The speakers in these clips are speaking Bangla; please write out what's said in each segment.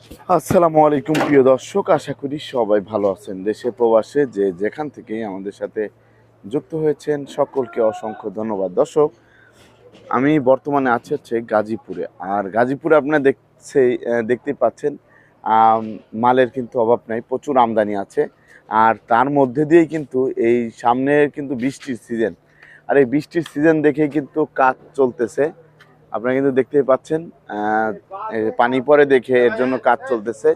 আসসালামু আলাইকুম প্রিয় দর্শক, আশা করি সবাই ভালো আছেন। দেশে প্রবাসে যে যেখান থেকেই আমাদের সাথে যুক্ত হয়েছেন সকলকে অসংখ্য ধন্যবাদ। দর্শক, আমি বর্তমানে আছি হচ্ছে গাজীপুরে। আর গাজীপুরে আপনারা দেখতেই পাচ্ছেন মালের কিন্তু অভাব নাই, প্রচুর আমদানি আছে। আর তার মধ্যে দিয়েই কিন্তু এই সামনে কিন্তু বৃষ্টির সিজন, আর এই বৃষ্টির সিজন দেখেই কিন্তু কাজ চলতেছে। আপনারা কিন্তু দেখতেই পাচ্ছেন পানি পরে দেখে এর জন্য কাজ চলতেছে,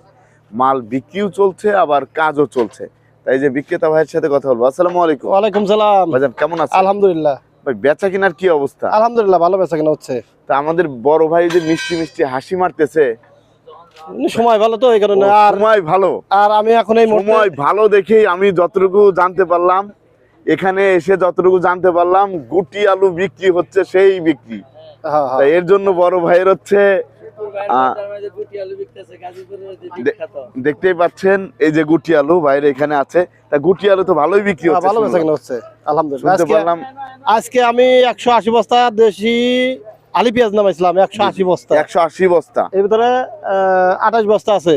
মাল বিক্রিও চলছে আবার কাজও চলছে। তাই যে বিক্রেতা ভাইয়ের সাথে কথা বলবো। আসসালামু আলাইকুম। ওয়ালাইকুম সালাম। ভাইজান কেমন আছেন? আলহামদুলিল্লাহ। ভাই বেচা কেনার কি অবস্থা? আলহামদুলিল্লাহ, ভালো বেচা কেনা হচ্ছে। তা আমাদের বড় ভাই যে মিষ্টি মিষ্টি হাসি মারতেছে, সময় ভালো তো এই কারণে। আর সময় ভালো, আর আমি এখন এই সময় ভালো দেখেই আমি যতটুকু জানতে পারলাম, এখানে এসে যতটুকু জানতে পারলাম গুটি আলু বিক্রি হচ্ছে, সেই বিক্রি। তাই এর জন্য বড় ভাইয়ের হচ্ছে দেখতেই পাচ্ছেন এই যে গুটি আলু বাইরে এখানে আছে। তা গুটি আলু তো ভালোই বিক্রি হচ্ছে, ভালো বেচা কেনা হচ্ছে আলহামদুলিল্লাহ। শুনতে পারলাম আজকে আমি 180 বস্তা দেশি আলি পেঁয়াজ নামাইছিলাম। 180 বস্তা, 180 বস্তা। এর ভিতরে 28 বস্তা আছে।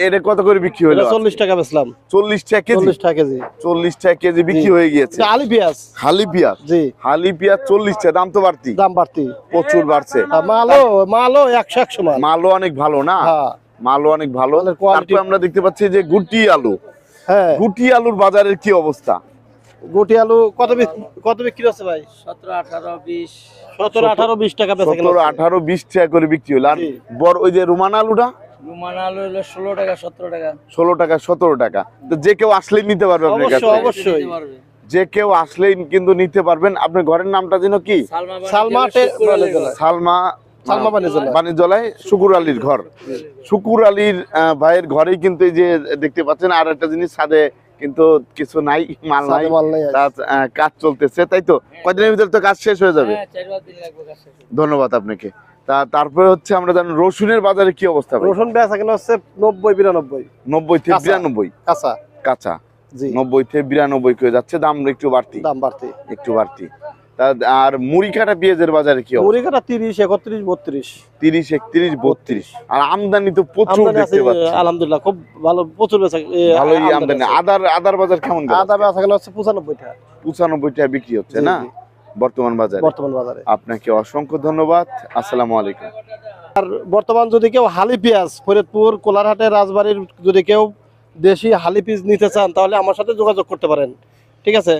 এর কত করে বিক্রি হলো? 40 টাকা বেচলাম। 40 টাকা কেজি? 40 টাকা কেজি। 40 টাকা কেজি বিক্রি হয়ে গিয়েছে আলি পেঁয়াজ। হালি পেঁয়াজ? জি, হালি পেঁয়াজ 40 টাকা। দাম তো বাড়তি, দাম বাড়তি, প্রচুর বাড়ছে। মালও 100 মাল। মালও অনেক ভালো না? হ্যাঁ, মালও অনেক ভালো। কোয়ালিটি। তারপর আমরা দেখতে পাচ্ছি যে গুটি আলু। হ্যাঁ, গুটি আলুর বাজারের কি অবস্থা? গুটি আলু কত বিক্রি হচ্ছে ভাই? 17, 18, 20। 17, 18, 20 টাকা বেচা কেনা 17, হচ্ছে। 18, 20 টাকা করে বিক্রি হলো। আর জি। বড় ওই যে রুমান আলুটা রুমান আলু হলো 16 টাকা, 17 টাকা। 16 টাকা, 17 টাকা। তো যে কেউ আসলেই নিতে পারবে আপনার কাছে? অবশ্যই, অবশ্যই। নিতে পারবে। যে কেউ আসলেই কিন্তু নিতে পারবেন। আপনার ঘরের নামটা যেন কি? সালমা সালমা বাণিজ্যালয় শুকুর আলীর ঘর। শুকুর আলীর ভাইয়ের ঘরেই কিন্তু এই যে দেখতে পাচ্ছেন। আর একটা জিনিস, ছাদে কিন্তু কিছু নাই, মাল নাই, কাজ চলতেছে, তাই তো? কয়দিনের ভিতরে তো কাজ শেষ হয়ে যাবে। হ্যাঁ, 4-5 দিন লাগবে কাজ শেষ হতে। ধন্যবাদ আপনাকে। তারপরে হচ্ছে আমরা জানি রসুনের বাজারে কি অবস্থা? রসুন বেচা কেনা হচ্ছে 90-92। 90 থেকে 92 কাঁচা। কাঁচা। জি, 90 থেকে 92 হয়ে যাচ্ছে, দাম একটু বাড়তি, দাম বাড়তি, একটু বাড়তি। আর মুড়ি কাটা পেঁয়াজের বাজারে কি অবস্থা? মুড়ি কাটা 30, 31, 32। 30, 31, 32। আর আমদানি তো প্রচুর দেখতে পাচ্ছি। আলহামদুলিল্লাহ, খুব ভালো, প্রচুর বেচা। ভালোই আমদানি। আদার বাজার কেমন? আদা বেচা কেনা হচ্ছে 95 টাকা। 95 টাকা বিক্রি হচ্ছে না বর্তমান বাজারে? বর্তমান বাজারে। আপনাকে অসংখ্য ধন্যবাদ। আসসালামু আলাইকুম। আর বর্তমান যদি কেউ হালি পেঁয়াজ ফরিদপুর কোলারহাটে রাজবাড়ির যদি কেউ দেশি হালি পেঁয়াজ নিতে চান, তাহলে আমার সাথে যোগাযোগ করতে পারেন। ঠিক আছে,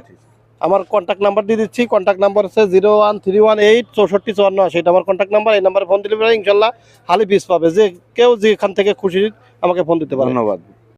আমার কন্ট্যাক্ট নাম্বার দিয়ে দিচ্ছি। কন্ট্যাক্ট নাম্বার হচ্ছে 01318 6454। সেটা আমার কন্ট্যাক্ট নাম্বার। এই নাম্বারে ফোন দিলে ইনশাল্লাহ হালি পেঁয়াজ পাবে। যে কেউ যেখান থেকে খুশি আমাকে ফোন দিতে পারে। ধন্যবাদ।